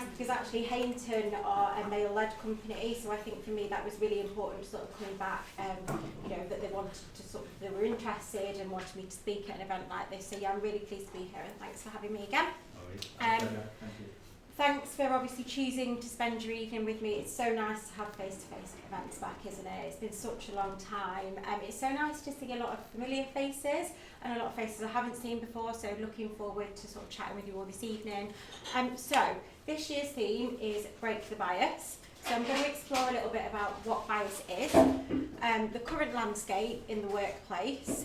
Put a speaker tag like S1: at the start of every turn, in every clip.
S1: nice because actually Hainton are a male-led company, so I think for me that was really important, sort of coming back, you know, that they wanted to sort of, they were interested and wanted me to speak at an event like this. So yeah, I'm really pleased to be here, and thanks for having me again.
S2: Thank you.
S1: Thanks for obviously choosing to spend your evening with me. It's so nice to have face-to-face events back, isn't it? It's been such a long time. It's so nice to see a lot of familiar faces and a lot of faces I haven't seen before, so looking forward to sort of chatting with you all this evening. So this year's theme is Break the Bias. So I'm going to explore a little bit about what bias is, the current landscape in the workplace,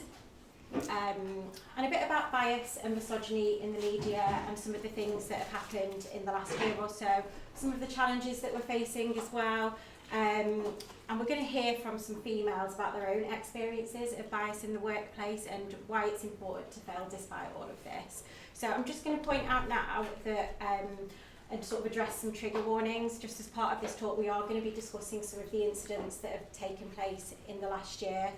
S1: and a bit about bias and misogyny in the media and some of the things that have happened in the last year or so, some of the challenges that we're facing as well, and we're going to hear from some females about their own experiences of bias in the workplace and why it's important to fail despite all of this. So I'm just going to point out now that and sort of address some trigger warnings. Just as part of this talk, we are going to be discussing some of the incidents that have taken place in the last year,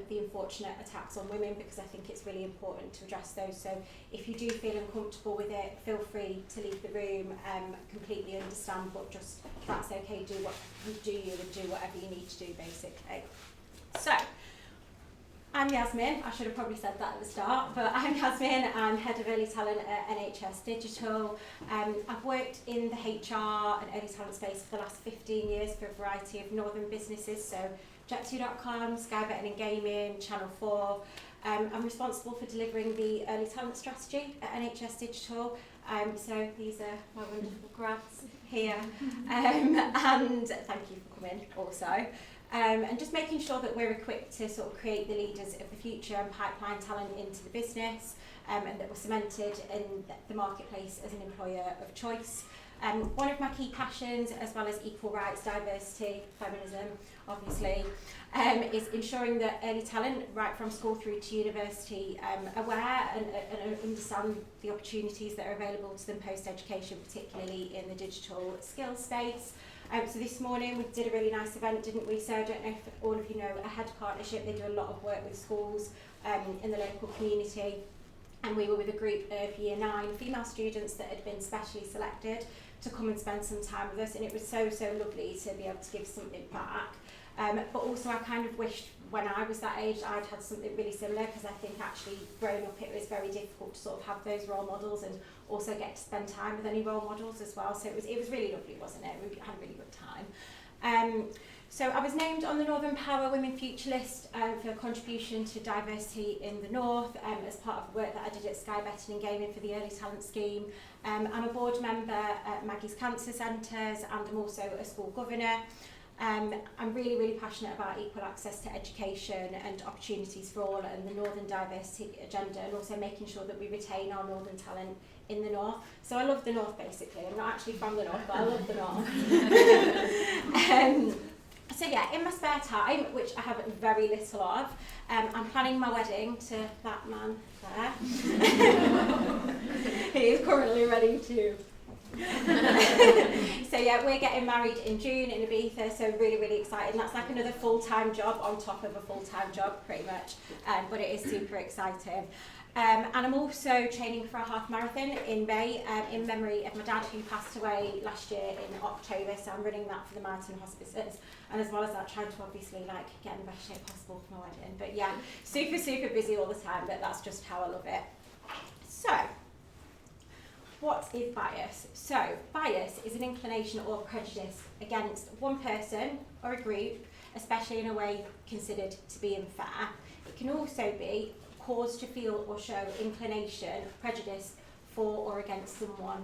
S1: the unfortunate attacks on women, because I think it's really important to address those. So if you do feel uncomfortable with it, feel free to leave the room. Completely understand, but just, if that's okay, do what you do and do whatever you need to do, basically. So, I'm Yasmin. I should have probably said that at the start, but I'm Yasmin. I'm Head of Early Talent at NHS Digital. I've worked in the HR and early talent space for the last 15 years for a variety of northern businesses, so Jet2.com, Sky Betting and Gaming, Channel 4. I'm responsible for delivering the early talent strategy at NHS Digital. So these are my wonderful grads here. And thank you for coming also. And just making sure that we're equipped to sort of create the leaders of the future and pipeline talent into the business, and that we're cemented in the marketplace as an employer of choice. One of my key passions, as well as equal rights, diversity, feminism, obviously, is ensuring that early talent, right from school through to university, aware and understand the opportunities that are available to them post-education, particularly in the digital skills space. So this morning we did a really nice event, didn't we? So I don't know if all of you know Ahead Partnership. They do a lot of work with schools in the local community, and we were with a group of Year 9 female students that had been specially selected to come and spend some time with us, and it was so lovely to be able to give something back. But also I kind of wished when I was that age I'd had something really similar, because I think actually growing up it was very difficult to sort of have those role models and also get to spend time with any role models as well. So it was really lovely, wasn't it? We had a really good time. So I was named on the Northern Power Women Future list for contribution to diversity in the North as part of the work that I did at Sky Betting and Gaming for the Early Talent Scheme. I'm a board member at Maggie's Cancer Centres, and I'm also a school governor. I'm really passionate about equal access to education and opportunities for all, and the Northern diversity agenda, and also making sure that we retain our Northern talent in the North. So I love the North, basically. I'm not actually from the North, but I love the North. So yeah, in my spare time, which I have very little of, I'm planning my wedding to that man there. He is currently ready to. So yeah, we're getting married in June in Ibiza, so really excited. And that's like another full-time job on top of a full-time job, pretty much. But it is super exciting. And I'm also training for a half marathon in May in memory of my dad, who passed away last year in October. So I'm running that for the Mountain Hospices, and as well as that, trying to obviously like get in the best shape possible for my wedding. But yeah, super busy all the time, but that's just how I love it. So, what is bias? So, bias is an inclination or prejudice against one person or a group, especially in a way considered to be unfair. It can also be cause to feel or show inclination, prejudice for or against someone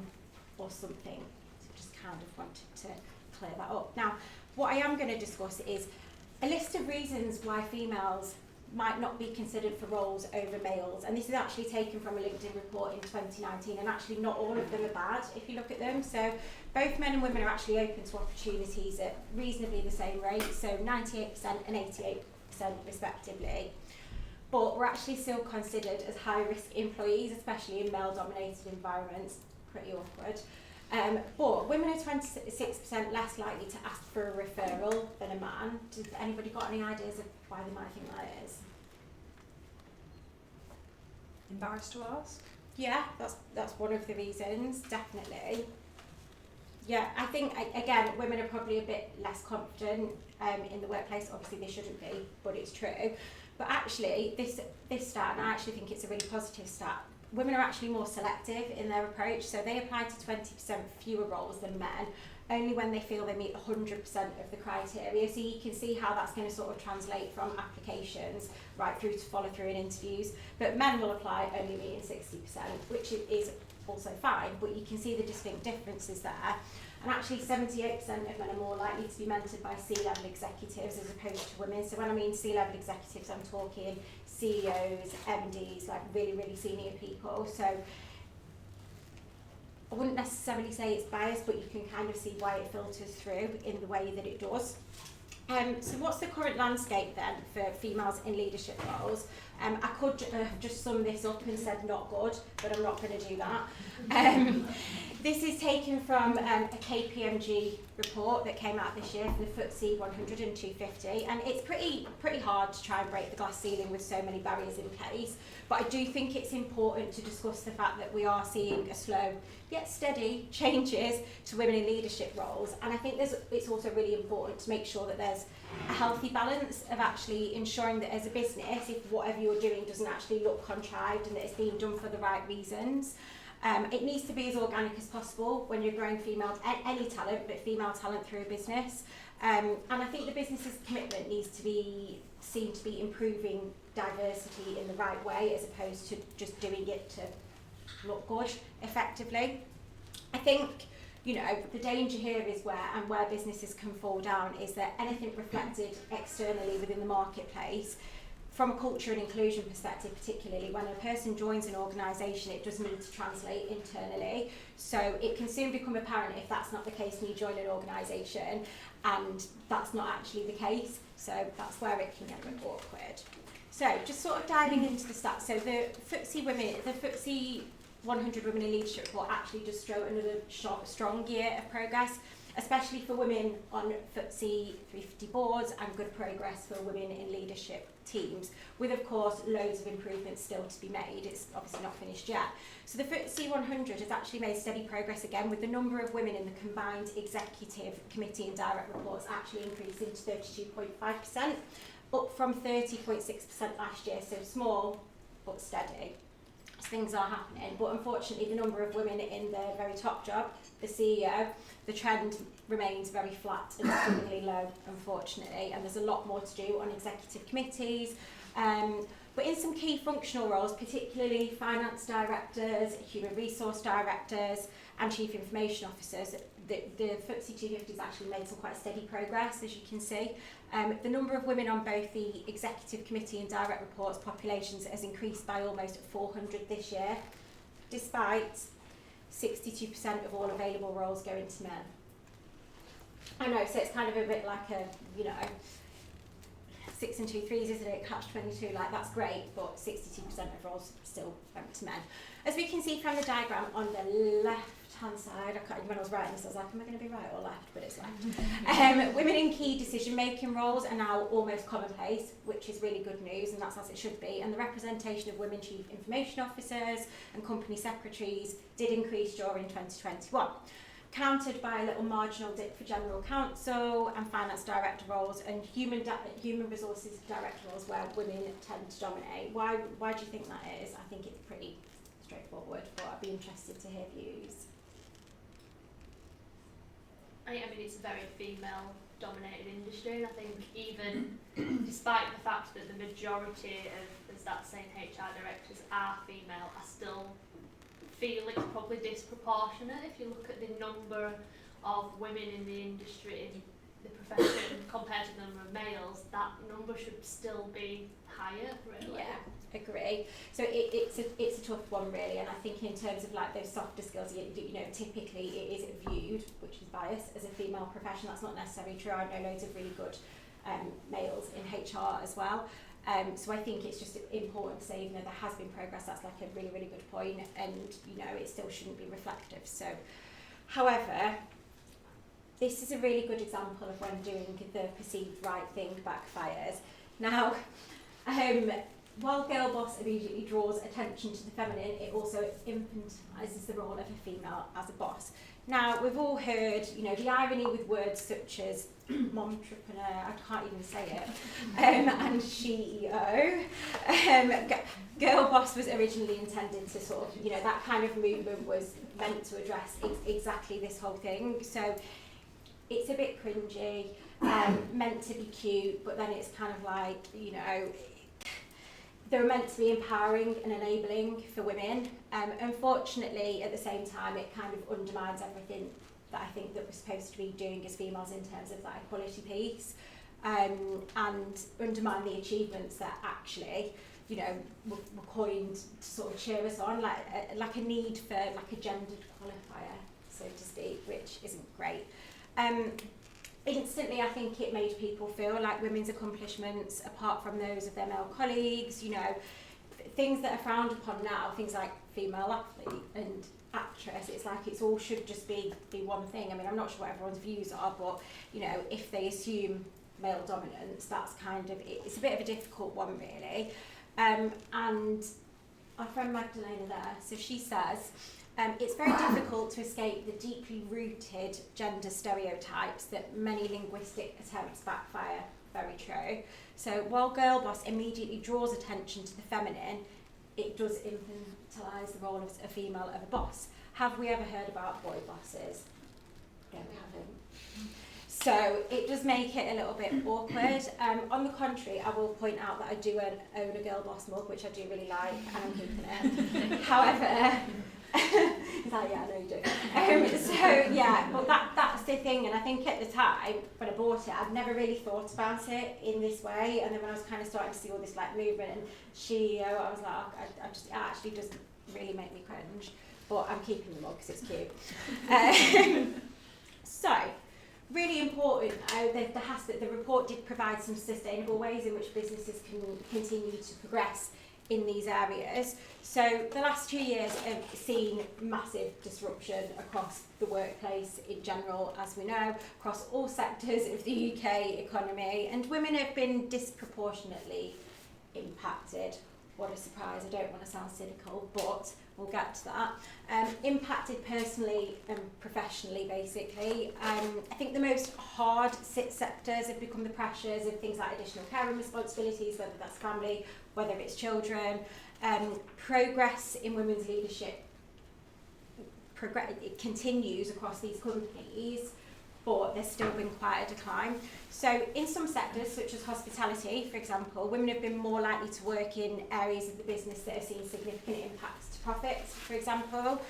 S1: or something. So just kind of wanted to clear that up. Now, what I am going to discuss is a list of reasons why females might not be considered for roles over males, and this is actually taken from a LinkedIn report in 2019, and actually not all of them are bad if you look at them. So both men and women are actually open to opportunities at reasonably the same rate, so 98% and 88% respectively. But we're actually still considered as high-risk employees, especially in male-dominated environments. Pretty awkward. But women are 26% less likely to ask for a referral than a man. Does anybody got any ideas of why they might think that is?
S3: Embarrassed to ask?
S1: Yeah, that's one of the reasons, definitely. Yeah, I think, again, women are probably a bit less confident in the workplace. Obviously, they shouldn't be, but it's true. But actually, this stat, and I actually think it's a really positive stat, women are actually more selective in their approach. So they apply to 20% fewer roles than men, only when they feel they meet 100% of the criteria. So you can see how that's going to sort of translate from applications right through to follow through in interviews. But men will apply only meeting 60%, which is also fine, but you can see the distinct differences there. And actually 78% of men are more likely to be mentored by C-level executives as opposed to women. So when I mean C-level executives, I'm talking CEOs, MDs, like really, really senior people. So I wouldn't necessarily say it's biased, but you can kind of see why it filters through in the way that it does. So what's the current landscape then for females in leadership roles? I could just sum this up and said not good, but I'm not going to do that. This is taken from a KPMG report that came out this year for the FTSE 100 and 250, and it's pretty hard to try and break the glass ceiling with so many barriers in place. But I do think it's important to discuss the fact that we are seeing a slow yet steady changes to women in leadership roles, and I think it's also really important to make sure that there's a healthy balance of actually ensuring that as a business, if whatever you're doing doesn't actually look contrived and that it's being done for the right reasons. It needs to be as organic as possible when you're growing any talent, but female talent through a business. And I think the business's commitment needs to be seen to be improving diversity in the right way as opposed to just doing it to look good effectively. I think, you know, the danger here is where businesses can fall down is that anything reflected externally within the marketplace, from a culture and inclusion perspective particularly, when a person joins an organisation, it does need to translate internally. So it can soon become apparent if that's not the case when you join an organisation, and that's not actually the case. So that's where it can get a bit awkward. So just sort of diving into the stats. So the FTSE 100 Women in Leadership report actually does show another strong year of progress, especially for women on FTSE 350 boards, and good progress for women in leadership teams, with of course loads of improvements still to be made. It's obviously not finished yet. So the FTSE 100 has actually made steady progress again, with the number of women in the combined executive committee and direct reports actually increasing to 32.5%, up from 30.6% last year, so small but steady. So things are happening, but unfortunately the number of women in the very top job, the CEO, the trend remains very flat and extremely low, unfortunately, and there's a lot more to do on executive committees. But in some key functional roles, particularly finance directors, human resource directors and chief information officers, the FTSE 250 has actually made some quite steady progress, as you can see. The number of women on both the executive committee and direct reports populations has increased by almost 400 this year, despite 62% of all available roles going to men. I know, so it's kind of a bit like a, you know, 6 and 2 3s, isn't it? Catch 22, like that's great, but 62% of roles still went to men. As we can see from the diagram on the left-hand side, when I was writing this, I was like, am I going to be right or left? But it's left. Women in key decision-making roles are now almost commonplace, which is really good news, and that's as it should be. And the representation of women chief information officers and company secretaries did increase during 2021. Countered by a little marginal dip for general counsel and finance director roles and human resources director roles where women tend to dominate. Why do you think that is? I think it's pretty straightforward, but I'd be interested to hear views.
S2: I mean, it's a very female-dominated industry, and I think even despite the fact that the majority of the stats saying HR directors are female, I still feel it's probably disproportionate if you look at the number of women in the industry, in the profession, compared to the number of males. That number should still be higher, really.
S1: Yeah, agree. So it's a tough one, really, and I think in terms of like those softer skills, you know, typically it is viewed, which is biased, as a female profession. That's not necessarily true. I know loads of really good males in HR as well. So I think it's just important to say, even though there has been progress, that's like a really, really good point, and you know, it still shouldn't be reflective. So, however, this is a really good example of when doing the perceived right thing backfires. Now, while girl boss immediately draws attention to the feminine, it also infantilises the role of a female as a boss. Now, we've all heard, you know, the irony with words such as momtrepreneur, I can't even say it, and CEO. Girl boss was originally intended to sort of, you know, that kind of movement was meant to address exactly this whole thing. So it's a bit cringy, meant to be cute, but then it's kind of like, you know, they're meant to be empowering and enabling for women. Unfortunately, at the same time, it kind of undermines everything that I think that we're supposed to be doing as females in terms of that equality piece, and undermine the achievements that actually, you know, were coined to sort of cheer us on, like a need for like a gendered qualifier, so to speak, which isn't great. Instantly, I think it made people feel like women's accomplishments, apart from those of their male colleagues, you know, things that are frowned upon now, things like female athlete and actress, it's like it's all should just be one thing. I mean, I'm not sure what everyone's views are, but, you know, if they assume male dominance, that's kind of, it's a bit of a difficult one, really. And our friend Magdalena there, so she says, it's very difficult to escape the deeply rooted gender stereotypes that many linguistic attempts backfire. Very true. So while girl boss immediately draws attention to the feminine, it does infantilise the role of a female of a boss. Have we ever heard about boy bosses? No, we haven't. So it does make it a little bit awkward. On the contrary, I will point out that I do own a girl boss mug, which I do really like, and I'm keeping it. However, he's like, yeah, no, you do. So yeah, but that's the thing, and I think at the time when I bought it, I'd never really thought about it in this way, and then when I was kind of starting to see all this like movement and CEO, I was like, it actually doesn't really make me cringe, but I'm keeping the mug because it's cute. So, really important, the report did provide some sustainable ways in which businesses can continue to progress in these areas. So the last 2 years have seen massive disruption across the workplace in general, as we know, across all sectors of the UK economy, and women have been disproportionately impacted. What a surprise, I don't want to sound cynical, but we'll get to that. Impacted personally and professionally, basically. I think the most hard sectors have become the pressures of things like additional care and responsibilities, whether that's family, whether it's children. Progress in women's leadership it continues across these companies, but there's still been quite a decline. So in some sectors, such as hospitality, for example, women have been more likely to work in areas of the business that have seen significant impacts to profits, for example.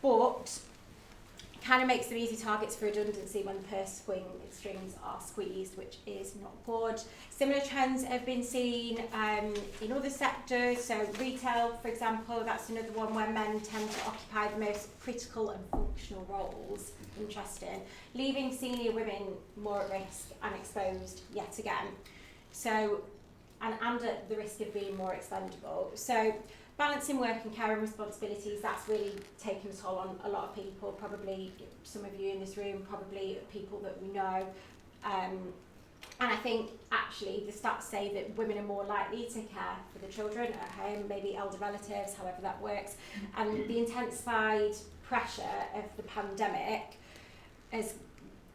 S1: But kind of makes them easy targets for redundancy when the purse strings are squeezed, which is not good. Similar trends have been seen in other sectors. So retail, for example, that's another one where men tend to occupy the most critical and functional roles. Interesting. Leaving senior women more at risk and exposed yet again. So, and at the risk of being more expendable. So, balancing work and care and responsibilities, that's really taken a toll on a lot of people, probably some of you in this room, probably people that we know. And I think actually the stats say that women are more likely to care for the children at home, maybe elder relatives, however that works. And the intensified pressure of the pandemic has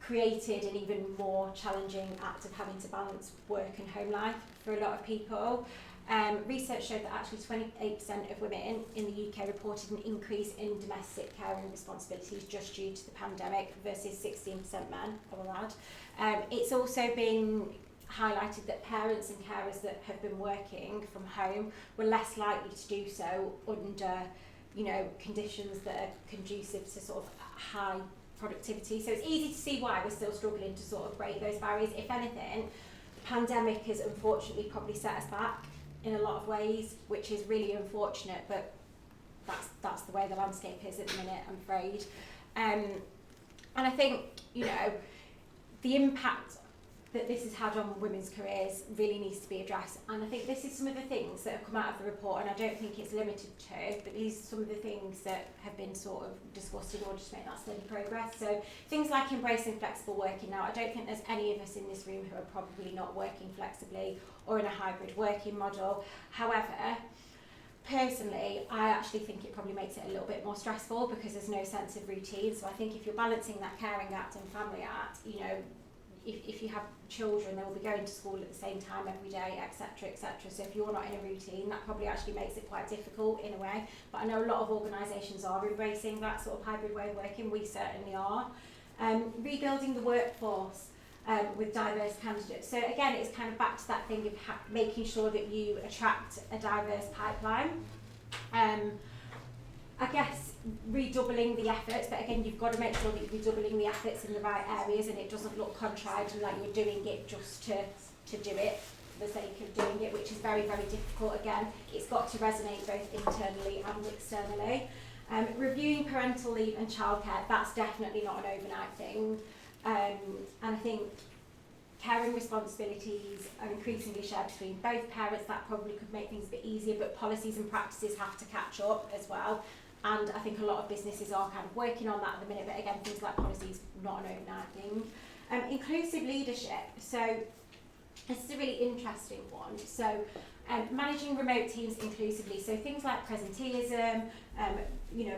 S1: created an even more challenging act of having to balance work and home life for a lot of people. Research showed that actually 28% of women in the UK reported an increase in domestic care and responsibilities just due to the pandemic versus 16% men, I will add. It's also been highlighted that parents and carers that have been working from home were less likely to do so under, you know, conditions that are conducive to sort of high productivity. So it's easy to see why we're still struggling to sort of break those barriers. If anything, the pandemic has unfortunately probably set us back in a lot of ways, which is really unfortunate, but that's the way the landscape is at the minute, I'm afraid. And I think, you know, the impact that this is had on women's careers really needs to be addressed. And I think this is some of the things that have come out of the report, and I don't think it's limited to, but these are some of the things that have been sort of discussed in order to make that steady progress. So things like embracing flexible working. Now, I don't think there's any of us in this room who are probably not working flexibly or in a hybrid working model. However, personally, I actually think it probably makes it a little bit more stressful because there's no sense of routine. So I think if you're balancing that caring act and family act, you know, if you have children, they will be going to school at the same time every day, etc., etc. So if you're not in a routine, that probably actually makes it quite difficult in a way. But I know a lot of organisations are embracing that sort of hybrid way of working. We certainly are. Rebuilding the workforce with diverse candidates. So again, it's kind of back to that thing of making sure that you attract a diverse pipeline. I guess redoubling the efforts, but again, you've got to make sure that you're redoubling the efforts in the right areas and it doesn't look contrived and like you're doing it just to do it for the sake of doing it, which is very, very difficult. Again, it's got to resonate both internally and externally. Reviewing parental leave and childcare, that's definitely not an overnight thing. And I think caring responsibilities are increasingly shared between both parents. That probably could make things a bit easier, but policies and practices have to catch up as well. And I think a lot of businesses are kind of working on that at the minute, but again, things like policies, not an overnight thing. Inclusive leadership. So this is a really interesting one. So managing remote teams inclusively. So things like presenteeism, you know,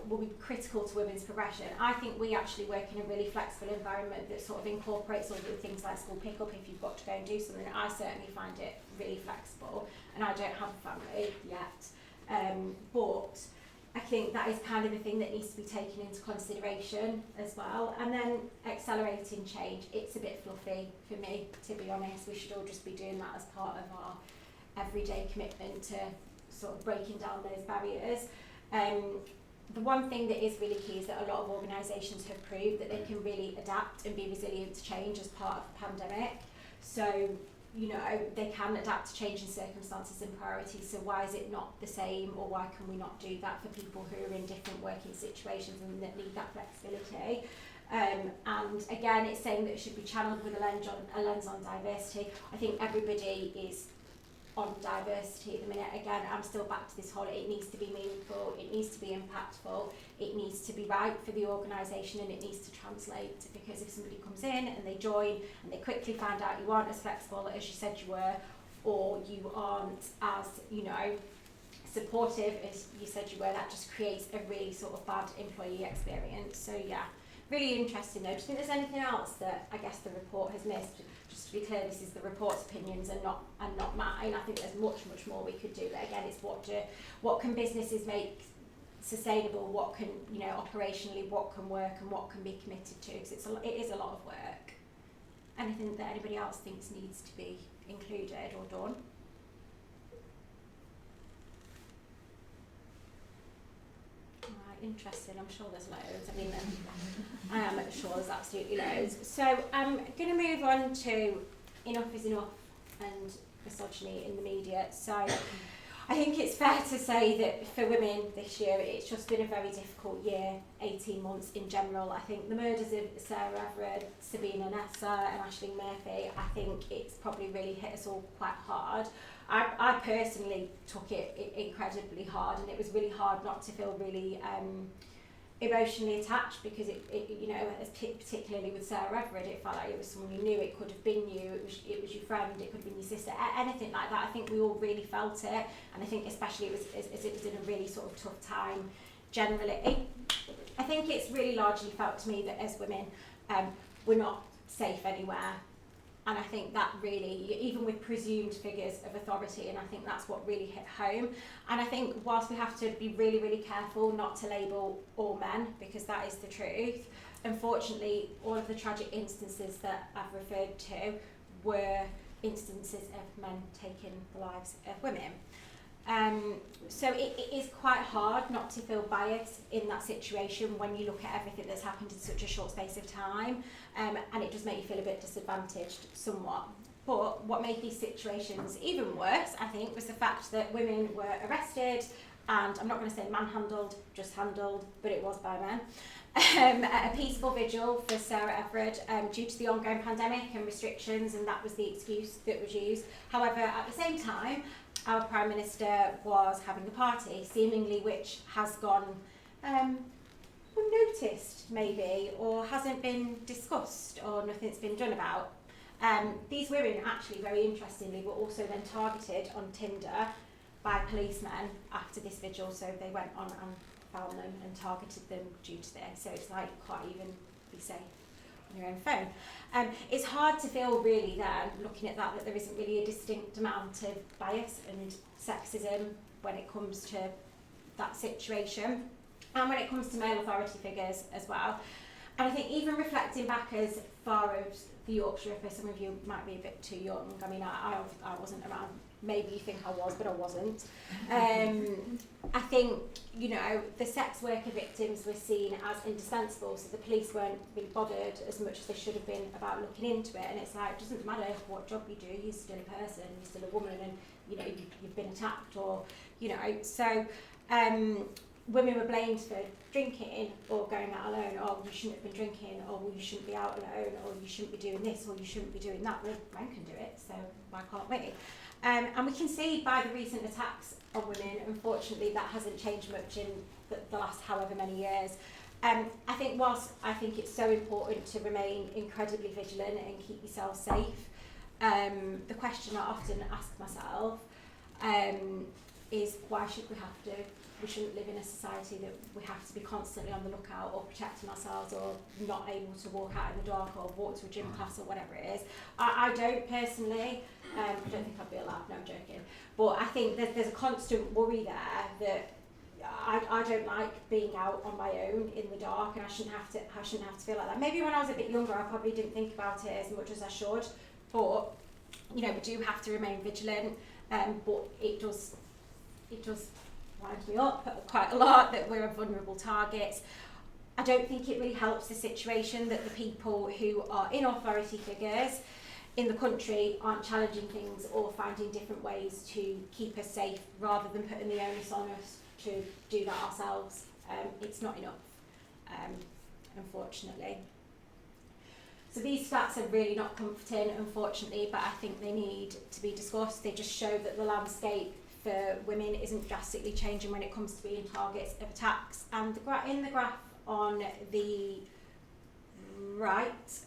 S1: will be critical to women's progression. I think we actually work in a really flexible environment that sort of incorporates all the things like school pickup if you've got to go and do something. I certainly find it really flexible, and I don't have a family yet. But I think that is kind of the thing that needs to be taken into consideration as well. And then accelerating change, it's a bit fluffy for me, to be honest. We should all just be doing that as part of our everyday commitment to sort of breaking down those barriers. The one thing that is really key is that a lot of organisations have proved that they can really adapt and be resilient to change as part of the pandemic. So, you know, they can adapt to changing circumstances and priorities. So why is it not the same, or why can we not do that for people who are in different working situations and that need that flexibility? And again, it's saying that it should be channeled with a lens on diversity. I think everybody is on diversity at the minute. Again, I'm still back to this whole, it needs to be meaningful, it needs to be impactful, it needs to be right for the organisation, and it needs to translate, because if somebody comes in and they join and they quickly find out you aren't as flexible as you said you were, or you aren't as, you know, supportive as you said you were, that just creates a really sort of bad employee experience. So yeah, really interesting though. Do you think there's anything else that I guess the report has missed? Just to be clear, this is the report's opinions and not mine. I think there's much more we could do. But again, it's what can businesses make sustainable? What can, you know, operationally, what can work and what can be committed to? Because it is a lot of work. Anything that anybody else thinks needs to be included or done? Interesting, I'm sure there's loads. I mean, I am sure there's absolutely loads. So I'm going to move on to enough is enough and misogyny in the media. So I think it's fair to say that for women this year, it's just been a very difficult year, 18 months in general. I think the murders of Sarah Everard, Sabina Nessa and Aisling Murphy, I think it's probably really hit us all quite hard. I personally took it incredibly hard, and it was really hard not to feel really emotionally attached, because it you know, particularly with Sarah Everard, it felt like it was someone you knew. It could have been you, it was your friend, it could have been your sister, anything like that. I think we all really felt it, and I think especially it was in a really sort of tough time generally. I think it's really largely felt to me that as women, we're not safe anywhere. And I think that really, even with presumed figures of authority, and I think that's what really hit home. And I think whilst we have to be really, really careful not to label all men, because that is the truth, unfortunately, all of the tragic instances that I've referred to were instances of men taking the lives of women. So it is quite hard not to feel biased in that situation when you look at everything that's happened in such a short space of time, and it does make you feel a bit disadvantaged somewhat. But what made these situations even worse, I think, was the fact that women were arrested and I'm not going to say manhandled, just handled, but it was by men, at a peaceful vigil for Sarah Everard due to the ongoing pandemic and restrictions, and that was the excuse that was used. However, at the same time, our Prime Minister was having a party, seemingly which has gone unnoticed maybe, or hasn't been discussed, or nothing's been done about. These women actually, very interestingly, were also then targeted on Tinder by policemen after this vigil, so they went on and found them and targeted them due to this. So it's like you can't even be safe on your own phone. It's hard to feel really then, looking at that there isn't really a distinct amount of bias and sexism when it comes to that situation, and when it comes to male authority figures as well. And I think even reflecting back as far as the Yorkshire, for some of you might be a bit too young. I mean, I wasn't around. Maybe you think I was, but I wasn't. I think, you know, the sex worker victims were seen as indispensable, so the police weren't really bothered as much as they should have been about looking into it. And it's like, it doesn't matter what job you do, you're still a person, you're still a woman, and, you know, you've been attacked, or, you know, so women were blamed for drinking or going out alone, or you shouldn't have been drinking, or well, you shouldn't be out alone, or you shouldn't be doing this, or you shouldn't be doing that. Well, men can do it, so why can't we? And we can see by the recent attacks on women, unfortunately, that hasn't changed much in the last however many years. I think whilst I think it's so important to remain incredibly vigilant and keep yourself safe, the question I often ask myself is, why should we have to? We shouldn't live in a society that we have to be constantly on the lookout or protecting ourselves, or not able to walk out in the dark or walk to a gym class or whatever it is. I don't personally, I don't think I'd be allowed, no, I'm joking. But I think that there's a constant worry there that I don't like being out on my own in the dark, and I shouldn't have to feel like that. Maybe when I was a bit younger I probably didn't think about it as much as I should, but you know, we do have to remain vigilant, but it does winds me up quite a lot that we're vulnerable targets. I don't think it really helps the situation that the people who are in authority figures in the country aren't challenging things or finding different ways to keep us safe, rather than putting the onus on us to do that ourselves. It's not enough, unfortunately. So these stats are really not comforting, unfortunately, but I think they need to be discussed. They just show that the landscape for women isn't drastically changing when it comes to being targets of attacks. And in the graph on the right,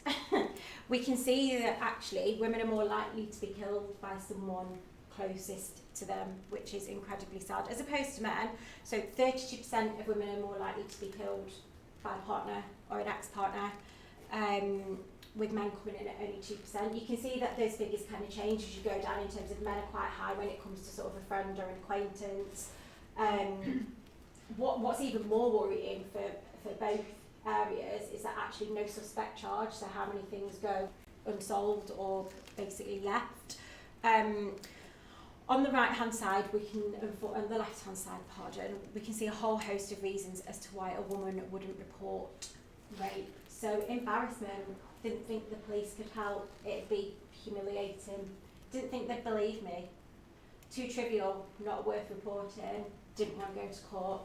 S1: we can see that actually women are more likely to be killed by someone closest to them, which is incredibly sad, as opposed to men. So 32% of women are more likely to be killed by a partner or an ex-partner, with men coming in at only 2%. You can see that those figures kind of change as you go down, in terms of men are quite high when it comes to sort of a friend or an acquaintance. What's even more worrying for both areas is that actually no suspect charge, so how many things go unsolved or basically left. On the right hand side, on the left hand side, we can see a whole host of reasons as to why a woman wouldn't report rape. So embarrassment, didn't think the police could help, it'd be humiliating, didn't think they'd believe me, too trivial, not worth reporting, didn't want to go to court,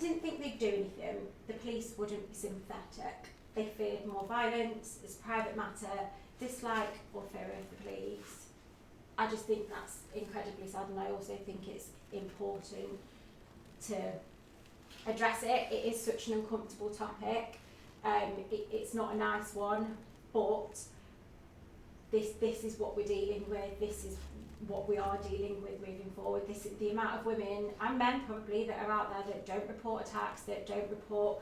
S1: didn't think they'd do anything, the police wouldn't be sympathetic, they feared more violence, it's a private matter, dislike or fear of the police. I just think that's incredibly sad, and I also think it's important to address it. It is such an uncomfortable topic. It's not a nice one, but this is what we're dealing with. This is what we are dealing with moving forward. This is the amount of women and men probably that are out there that don't report attacks, that don't report,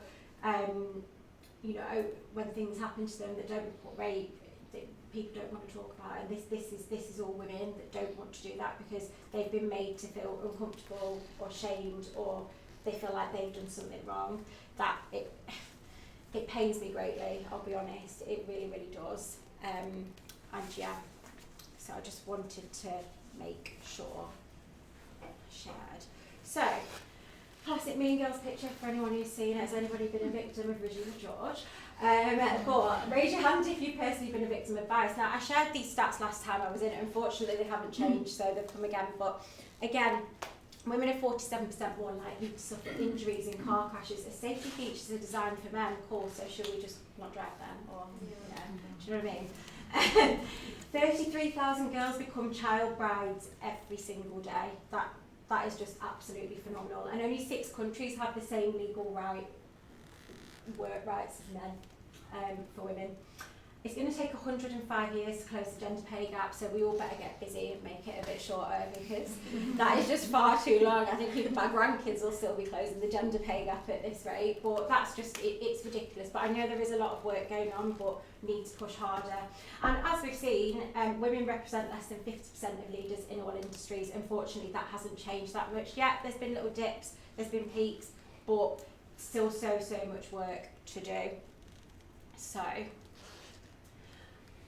S1: you know, when things happen to them, that don't report rape. That people don't want to talk about, and this is all women that don't want to do that because they've been made to feel uncomfortable or shamed, or they feel like they've done something wrong. That it pains me greatly, I'll be honest, it really, really does. And yeah, so I just wanted to make sure I shared. So, classic Mean Girls picture for anyone who's seen it. Has anybody been a victim of Regina George? But raise your hand if you've personally been a victim of bias. Now, I shared these stats last time I was in it. Unfortunately, they haven't changed, so they've come again. But again, Women are 47% more likely to suffer injuries in car crashes. As safety features are designed for men, of course, so should we just not drive them? Or, do you know what I mean? 33,000 girls become child brides every single day. That is just absolutely phenomenal. And only 6 countries have the same legal work rights as men for women. It's going to take 105 years to close the gender pay gap, so we all better get busy and make it a bit shorter, because that is just far too long. I think even my grandkids will still be closing the gender pay gap at this rate, but that's just, it's ridiculous. But I know there is a lot of work going on, but need to push harder. And as we've seen, women represent less than 50% of leaders in all industries. Unfortunately, that hasn't changed that much yet. There's been little dips, there's been peaks, but still so much work to do. So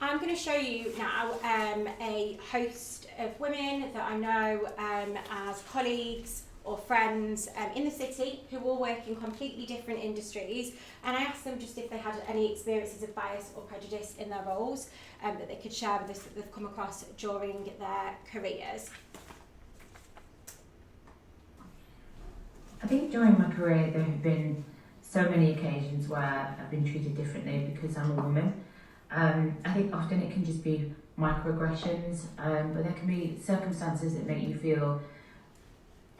S1: I'm going to show you now a host of women that I know as colleagues or friends in the city who all work in completely different industries, and I asked them just if they had any experiences of bias or prejudice in their roles that they could share with us that they've come across during their careers.
S3: I think during my career there have been so many occasions where I've been treated differently because I'm a woman. I think often it can just be microaggressions, but there can be circumstances that make you feel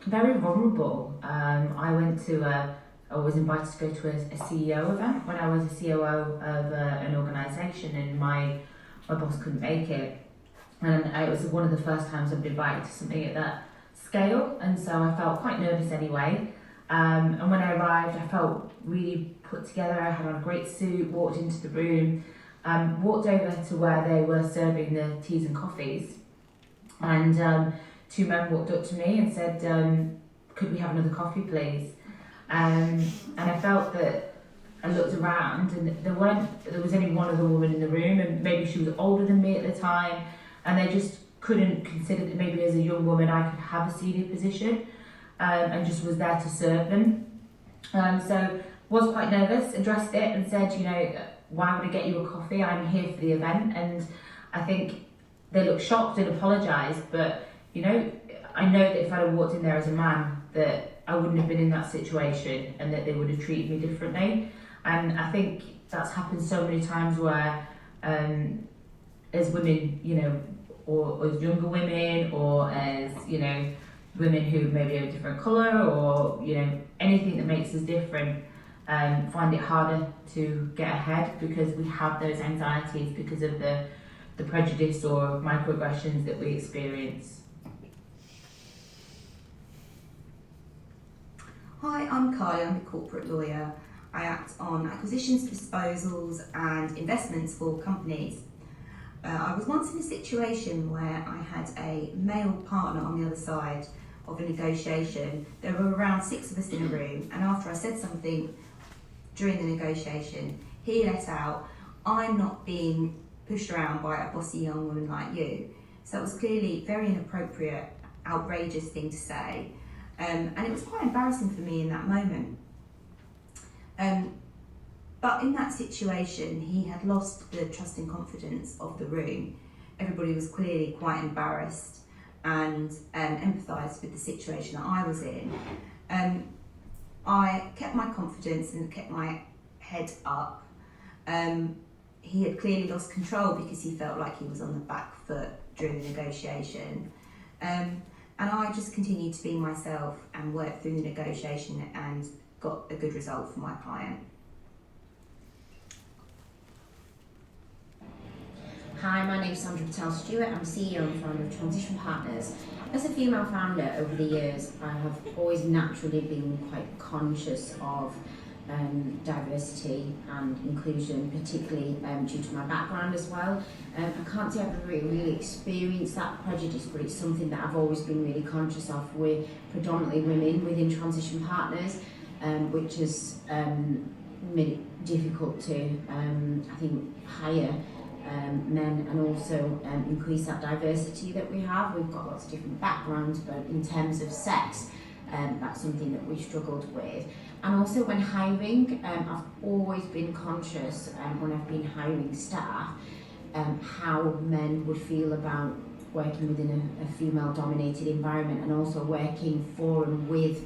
S3: very vulnerable. I was invited to go to a CEO event when I was a COO of an organisation, and my boss couldn't make it. And it was one of the first times I'd been invited to something at that scale, and so I felt quite nervous anyway. And when I arrived, I felt really put together. I had on a great suit, walked into the room, walked over to where they were serving the teas and coffees, and 2 men walked up to me and said, could we have another coffee please? And I felt that I looked around and there was only one other woman in the room, and maybe she was older than me at the time, and they just couldn't consider that maybe as a young woman I could have a senior position, and just was there to serve them. So was quite nervous, addressed it and said, why would I get you a coffee? I'm here for the event. And I think they looked shocked and apologised, but I know that if I'd have walked in there as a man, that I wouldn't have been in that situation and that they would have treated me differently. And I think that's happened so many times where as women, or as younger women, or as, women who maybe are a different colour, or, anything that makes us different, find it harder to get ahead because we have those anxieties because of the prejudice or microaggressions that we experience.
S4: Hi, I'm Kylie, I'm a corporate lawyer. I act on acquisitions, disposals and investments for companies. I was once in a situation where I had a male partner on the other side of a negotiation. There were around 6 of us in a room, and after I said something during the negotiation, he let out, I'm not being pushed around by a bossy young woman like you. So it was clearly very inappropriate, outrageous thing to say. And it was quite embarrassing for me in that moment. But in that situation, he had lost the trust and confidence of the room. Everybody was clearly quite embarrassed and empathised with the situation that I was in. I kept my confidence and kept my head up. He had clearly lost control because he felt like he was on the back foot during the negotiation. And I just continued to be myself and worked through the negotiation and got a good result for my client.
S5: Hi, my name is Sandra Patel Stewart. I'm CEO and founder of Transition Partners. As a female founder over the years, I have always naturally been quite conscious of diversity and inclusion, particularly due to my background as well. I can't say I've really experienced that prejudice, but it's something that I've always been really conscious of. We're predominantly women within Transition Partners, which has made it difficult to, I think, hire men and also increase that diversity that we have. We've got lots of different backgrounds, but in terms of sex, that's something that we've struggled with. And also when hiring, I've always been conscious when I've been hiring staff, how men would feel about working within a female-dominated environment, and also working for and with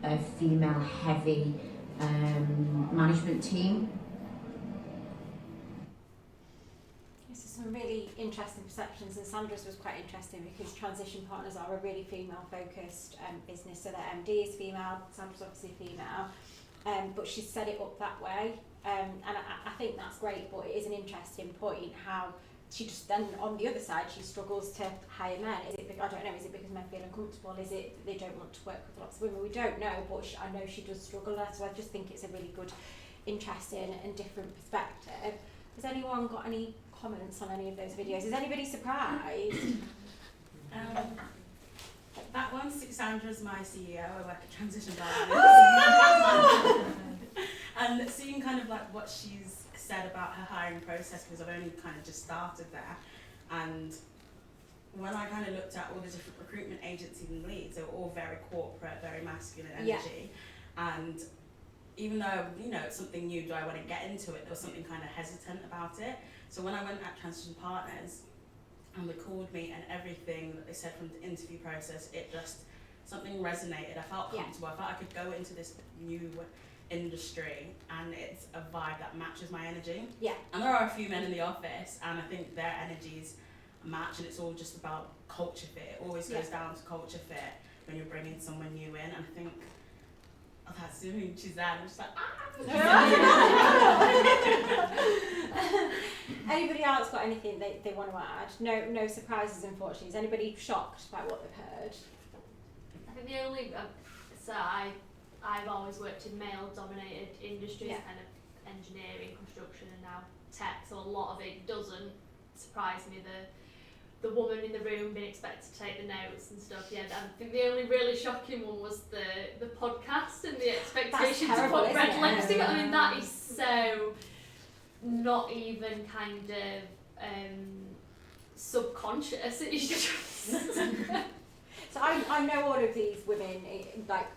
S5: a female-heavy management team.
S1: Some really interesting perceptions, and Sandra's was quite interesting because Transition Partners are a really female-focused business, so their MD is female, Sandra's obviously female, but she's set it up that way, and I think that's great, but it is an interesting point how she just then, on the other side, she struggles to hire men. Is it, I don't know, is it because men feel uncomfortable? Is it that they don't want to work with lots of women? We don't know, but I know she does struggle, so I just think it's a really good, interesting and different perspective. Has anyone got any comments on any of those videos? Is anybody surprised?
S6: That one, Sandra's my CEO, I work at Transition Partners. And seeing kind of like what she's said about her hiring process, because I've only kind of just started there, and when I kind of looked at all the different recruitment agencies in Leeds, they were all very corporate, very masculine energy, and even though, you know, it's something new, do I want to get into it, there was something kind of hesitant about it. So when I went at Transition Partners and they called me, and everything that they said from the interview process, it just, something resonated. I felt comfortable. I felt I could go into this new industry and it's a vibe that matches my energy.
S1: Yeah.
S6: And there are a few men in the office and I think their energies match, and it's all just about culture fit. It always goes down to culture fit when you're bringing someone new in, and I think that's doing she's there and I'm just like,
S1: Anybody else got anything they want to add? No surprises, unfortunately. Is anybody shocked by what they've heard?
S2: I think the only so I've always worked in male-dominated industries, kind of engineering, construction, and now tech. So a lot of it doesn't surprise me. The woman in the room being expected to take the notes and stuff. Yeah, I think the only really shocking one was the podcast and the expectation to put red lipstick. I mean, that is so not even kind of subconscious. It's just.
S1: So I know all of these women like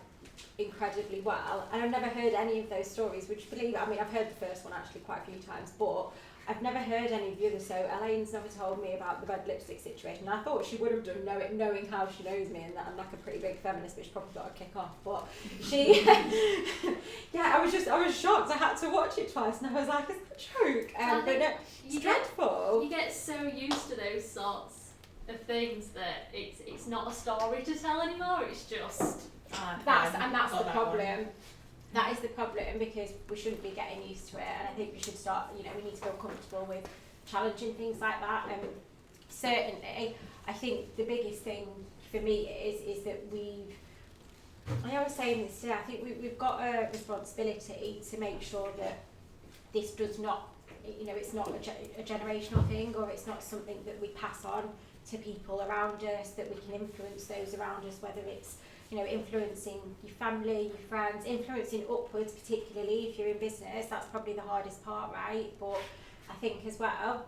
S1: incredibly well, and I've never heard any of those stories. Would you believe it? I mean, I've heard the first one actually quite a few times, but I've never heard any of the others. So Elaine's never told me about the red lipstick situation. I thought she would have done, knowing how she knows me and that I'm like a pretty big feminist, but she probably got a kick off. But she, I was shocked. I had to watch it twice, and I was like, it's a joke. But no, it's dreadful.
S2: You get so used to those sorts of things that it's not a story to tell anymore. It's just
S1: that's the problem. That is the problem, because we shouldn't be getting used to it, and I think we should start, we need to feel comfortable with challenging things like that. And certainly, I think the biggest thing for me is that I was saying this today, I think we've got a responsibility to make sure that this does not, it's not a generational thing, or it's not something that we pass on to people around us, that we can influence those around us, whether it's influencing your family, your friends, influencing upwards, particularly if you're in business. That's probably the hardest part, right? But I think as well,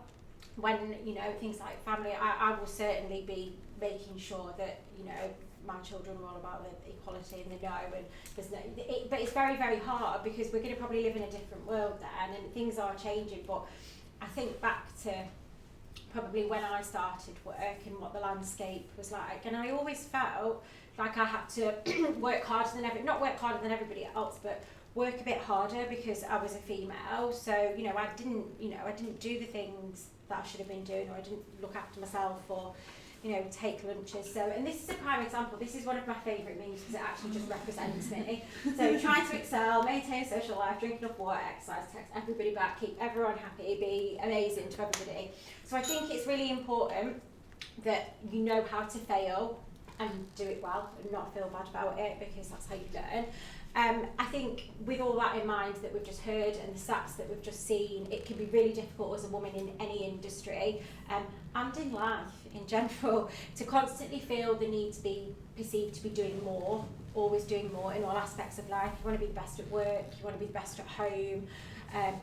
S1: when, things like family, I will certainly be making sure that, my children are all about the equality and the no, and there's no, but it's very, very hard because we're going to probably live in a different world then, and things are changing. But I think back to probably when I started work and what the landscape was like, and I always felt like I had to work harder than not work harder than everybody else, but work a bit harder because I was a female. So I didn't do the things that I should have been doing, or I didn't look after myself, or take lunches. So, and this is a prime example. This is one of my favourite memes because it actually just represents me. So, trying to excel, maintain a social life, drink enough water, exercise, text everybody back, keep everyone happy, be amazing to everybody. So, I think it's really important that you know how to fail and do it well and not feel bad about it, because that's how you learn. I think with all that in mind that we've just heard and the stats that we've just seen, it can be really difficult as a woman in any industry and in life in general to constantly feel the need to be perceived to be doing more, always doing more in all aspects of life. You want to be the best at work, you want to be the best at home,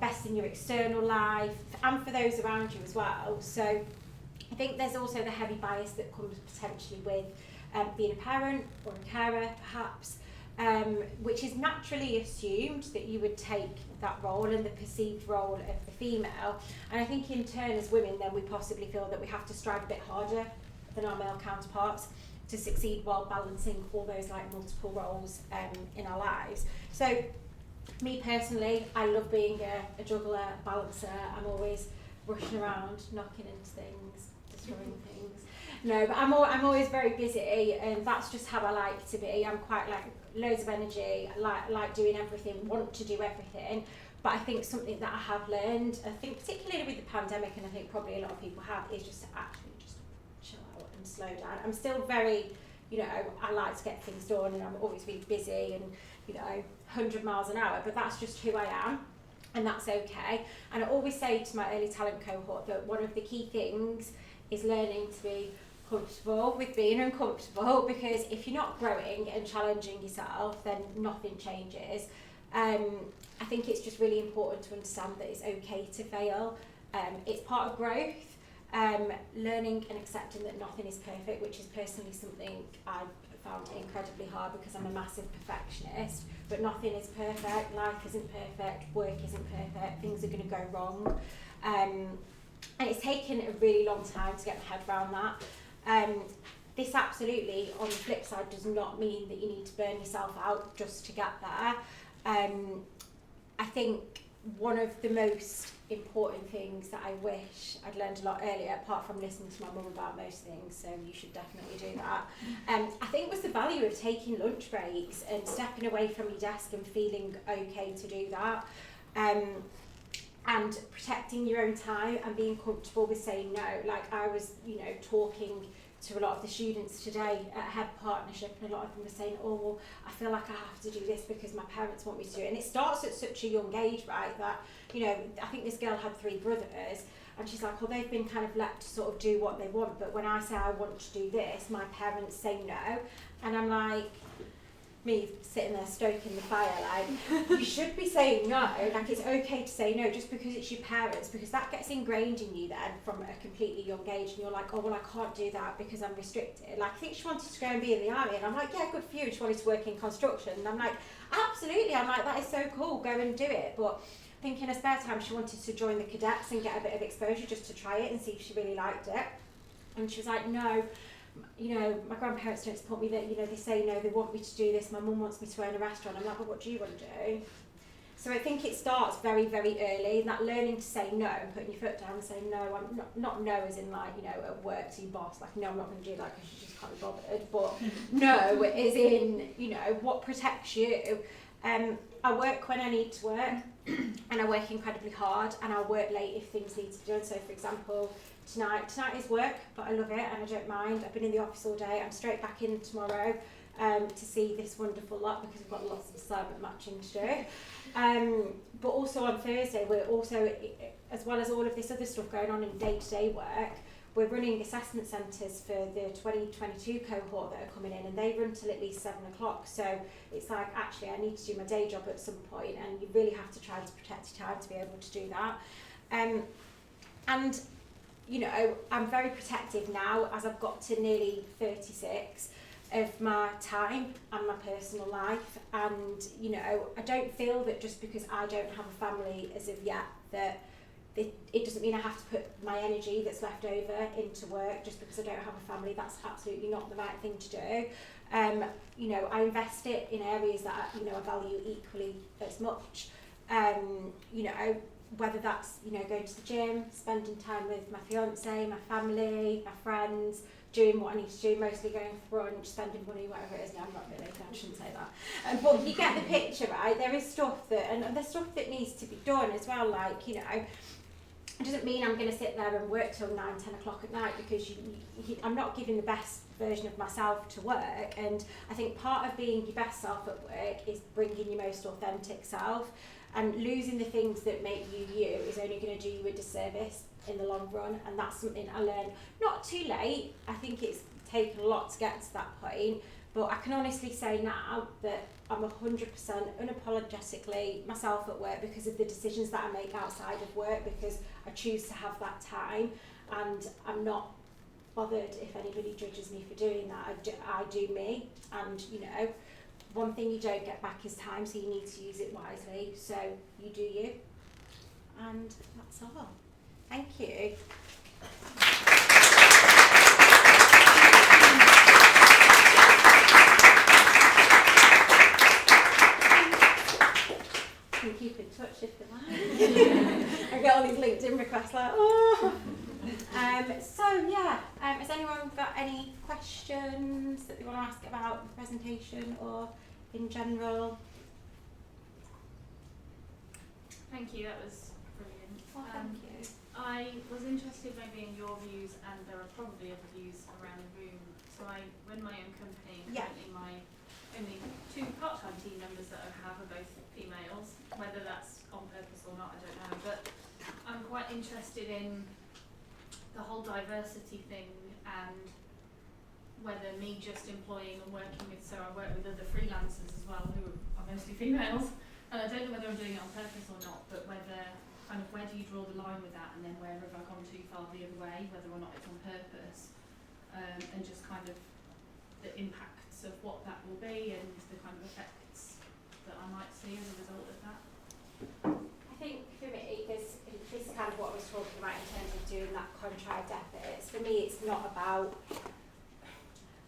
S1: best in your external life, and for those around you as well. So I think there's also the heavy bias that comes potentially with being a parent or a carer perhaps, which is naturally assumed that you would take that role and the perceived role of the female. And I think in turn as women then we possibly feel that we have to strive a bit harder than our male counterparts to succeed while balancing all those like multiple roles in our lives. So me personally, I love being a juggler, balancer. I'm always rushing around, knocking into things, destroying things. No, but I'm always very busy, and that's just how I like to be. I'm quite like loads of energy, like doing everything, want to do everything. But I think something that I have learned, I think particularly with the pandemic, and I think probably a lot of people have, is just to actually just chill out and slow down. I'm still very, I like to get things done, and I'm always really busy and, 100 miles an hour, but that's just who I am, and that's okay. And I always say to my early talent cohort that one of the key things is learning to be comfortable with being uncomfortable, because if you're not growing and challenging yourself, then nothing changes. I think it's just really important to understand that it's okay to fail. It's part of growth. Learning and accepting that nothing is perfect, which is personally something I've found incredibly hard because I'm a massive perfectionist, but nothing is perfect, life isn't perfect, work isn't perfect, things are going to go wrong. And it's taken a really long time to get my head around that. This absolutely, on the flip side, does not mean that you need to burn yourself out just to get there. I think one of the most important things that I wish I'd learned a lot earlier, apart from listening to my mum about most things, so you should definitely do that, I think was the value of taking lunch breaks and stepping away from your desk and feeling okay to do that, and protecting your own time and being comfortable with saying no. Like I was, talking to a lot of the students today at Head Partnership, and a lot of them were saying, oh, well, I feel like I have to do this because my parents want me to do it. And it starts at such a young age, right, that, I think this girl had 3 brothers, and she's like, well, they've been kind of let to sort of do what they want, but when I say I want to do this, my parents say no. And I'm like, me sitting there stoking the fire, like, you should be saying no. Like, it's okay to say no just because it's your parents, because that gets ingrained in you then from a completely young age, and you're like, oh, well, I can't do that because I'm restricted. Like, I think she wanted to go and be in the army, and I'm like, yeah, good for you. She wanted to work in construction, and I'm like, absolutely. I'm like, that is so cool, go and do it. But I think in her spare time she wanted to join the cadets and get a bit of exposure just to try it and see if she really liked it. And she was like, no, my grandparents don't support me, that, they say no, they want me to do this, my mum wants me to own a restaurant. I'm like, well, what do you want to do? So I think it starts very, very early, that learning to say no, and putting your foot down and saying no. I'm not no as in like, at work to your boss, like, no, I'm not going to do that because you just can't be bothered, but no as in, what protects you. I work when I need to work, and I work incredibly hard, and I'll work late if things need to be done. So for example, tonight is work, but I love it and I don't mind. I've been in the office all day. I'm straight back in tomorrow to see this wonderful lot, because we've got lots of assignment matching to do. But also on Thursday, we're also, as well as all of this other stuff going on in day-to-day work, we're running assessment centres for the 2022 cohort that are coming in, and they run till at least 7 o'clock. So it's like, actually, I need to do my day job at some point, and you really have to try to protect your time to be able to do that. And I'm very protective now, as I've got to nearly 36, of my time and my personal life. And, I don't feel that just because I don't have a family as of yet, that it doesn't mean I have to put my energy that's left over into work just because I don't have a family. That's absolutely not the right thing to do. I invest it in areas that I value equally as much. Whether that's, going to the gym, spending time with my fiance, my family, my friends, doing what I need to do, mostly going for brunch, spending money, whatever it is. No, I'm not really, I shouldn't say that. But you get the picture, right? There is stuff that, and there's stuff that needs to be done as well, like, it doesn't mean I'm going to sit there and work till 9, 10 o'clock at night, because I'm not giving the best version of myself to work. And I think part of being your best self at work is bringing your most authentic self, and losing the things that make you you is only going to do you a disservice in the long run. And that's something I learned not too late. I think it's taken a lot to get to that point, but I can honestly say now that I'm 100% unapologetically myself at work because of the decisions that I make outside of work, because I choose to have that time, and I'm not bothered if anybody judges me for doing that. I do me, and one thing you don't get back is time, so you need to use it wisely. So you do you, and that's all. Thank you. can keep in touch if they like. I get all these LinkedIn requests like, oh. Has anyone got any questions that they want to ask about the presentation or in general?
S7: Thank you, that was brilliant.
S1: Well, thank you.
S7: I was interested maybe in your views, and there are probably other views around the room. So I run my own company, and currently my only 2 part-time team members that I have are both females. Whether that's on purpose or not, I don't know. But I'm quite interested in the whole diversity thing, and whether me just employing and working with, so I work with other freelancers as well who are mostly females, and I don't know whether I'm doing it on purpose or not, but whether kind of where do you draw the line with that, and then where have I gone too far the other way, whether or not it's on purpose, and just kind of the impacts of what that will be and the kind of effects that I might see as a result of that.
S1: I think for me, this is kind of what I was talking about in terms of doing that contrived efforts. For me, it's not about,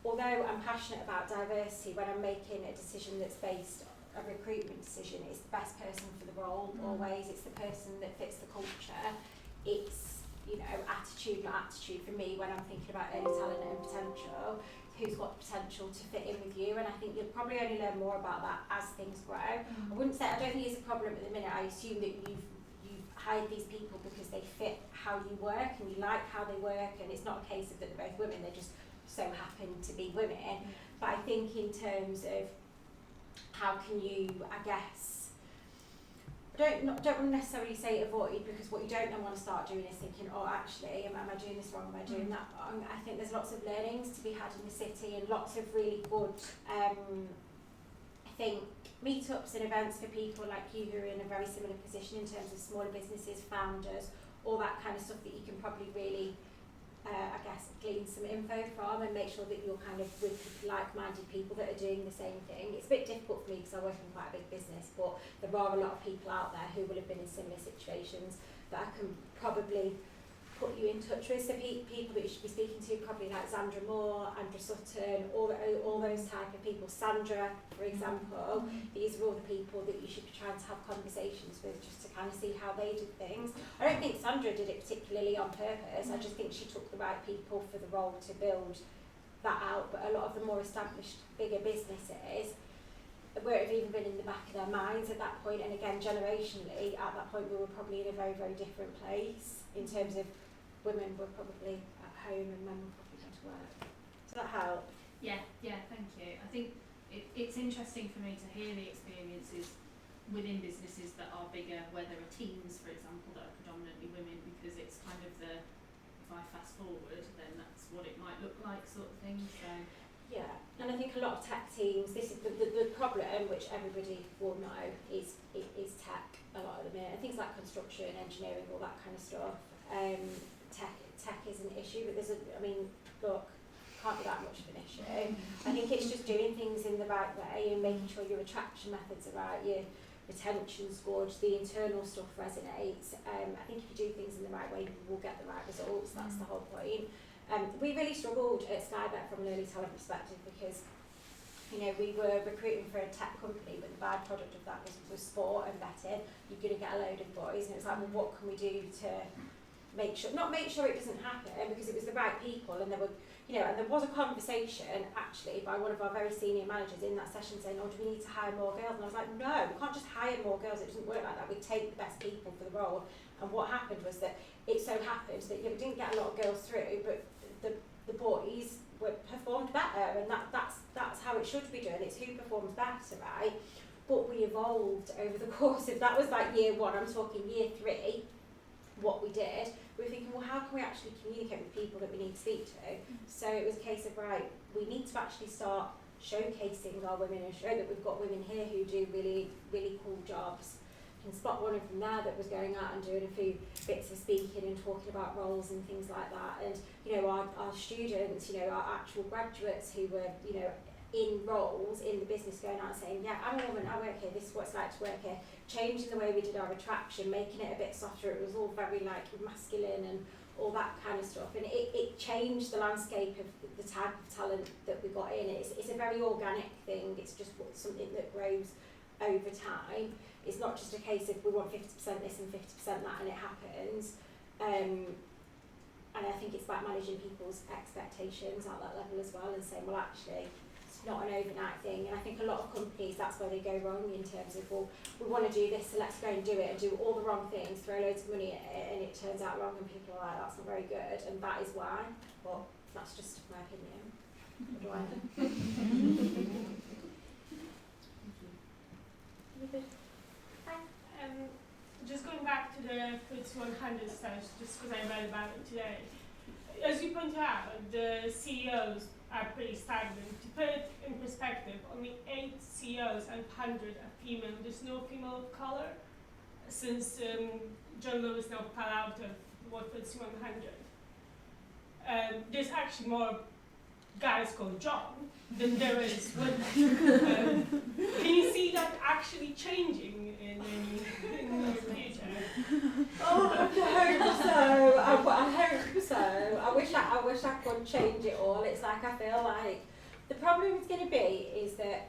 S1: although I'm passionate about diversity, when I'm making a decision that's based a recruitment decision, it's the best person for the role always. It's the person that fits the culture. It's, attitude, not attitude for me when I'm thinking about early talent and potential. Who's got potential to fit in with you, and I think you'll probably only learn more about that as things grow. I don't think it's a problem at the minute. I assume that you've hired these people because they fit how you work and you like how they work, and it's not a case of that they're both women, they just so happen to be women. But I think in terms of how can you, I guess, don't want to necessarily say avoid, because what you don't then want to start doing is thinking, oh actually, am I doing this wrong, am I doing that wrong? I think there's lots of learnings to be had in the city, and lots of really good, I think, meetups and events for people like you who are in a very similar position in terms of smaller businesses, founders, all that kind of stuff that you can probably really, I guess, glean some info from, and make sure that you're kind of with like-minded people that are doing the same thing. It's a bit difficult for me because I work in quite a big business, but there are a lot of people out there who will have been in similar situations that I can probably put you in touch with. So people that you should be speaking to, probably like Sandra Moore, Andrew Sutton, all those type of people. Sandra, for example, these are all the people that you should be trying to have conversations with, just to kind of see how they did things. I don't think Sandra did it particularly on purpose. I just think she took the right people for the role to build that out. But a lot of the more established, bigger businesses won't have even been in the back of their minds at that point. And again, generationally, at that point, we were probably in a very, very different place in terms of women were probably at home and men were probably going to work. Does that help?
S7: Yeah, thank you. I think it's interesting for me to hear the experiences within businesses that are bigger, where there are teams, for example, that are predominantly women, because it's kind of the, if I fast forward, then that's what it might look like, sort of thing. So
S1: yeah, and I think a lot of tech teams, this is the problem, which everybody will know, is tech a lot of the minute. Things like construction, engineering, all that kind of stuff. Tech is an issue, but look, can't be that much of an issue. I think it's just doing things in the right way and making sure your attraction methods are right, your retention's good, the internal stuff resonates. I think if you do things in the right way, you will get the right results. That's the whole point. We really struggled at Skybet from an early talent perspective because, we were recruiting for a tech company, but the byproduct of that was sport and betting. You're going to get a load of boys, and it's like, well, what can we do to make sure it doesn't happen, because it was the right people, and there were, and there was a conversation actually by one of our very senior managers in that session saying, oh, do we need to hire more girls? And I was like, no, we can't just hire more girls, it doesn't work like that, we take the best people for the role. And what happened was that it so happened that we didn't get a lot of girls through, but the boys performed better, and that's how it should be done. It's who performs better, right? But we evolved over the course of, that was like year 1, I'm talking year 3, what we did. We were thinking, well, how can we actually communicate with people that we need to speak to? So it was a case of, right, we need to actually start showcasing our women and show that we've got women here who do really, really cool jobs. You can spot one of them there that was going out and doing a few bits of speaking and talking about roles and things like that. And, our students, our actual graduates who were, in roles in the business, going out and saying, yeah, I'm a woman, I work here, this is what it's like to work here, changing the way we did our attraction, making it a bit softer. It was all very masculine and all that kind of stuff, and it changed the landscape of the type of talent that we got in. It's a very organic thing, it's just something that grows over time. It's not just a case of we want 50% this and 50% that and it happens. And I think it's about managing people's expectations at that level as well and saying, well, actually, it's not an overnight thing. And I think a lot of companies, that's where they go wrong in terms of, well, we want to do this, so let's go and do it and do all the wrong things, throw loads of money at it, and it turns out wrong and people are like, that's not very good. And that is why. Well, that's just my opinion. What do I know?
S8: Just going back to the FTSE 100 stuff, just because I read about it today. As you point out, the CEOs are pretty stagnant. To put it in perspective, only 8 CEOs and 100 are female. There's no female of colour since John Lewis now fell out of what FTSE 100. There's actually more guys called John than there is women. Can you see that actually changing in the future?
S1: Oh, I hope so. I hope so. I wish I could change it all. It's like I feel like the problem is going to be is that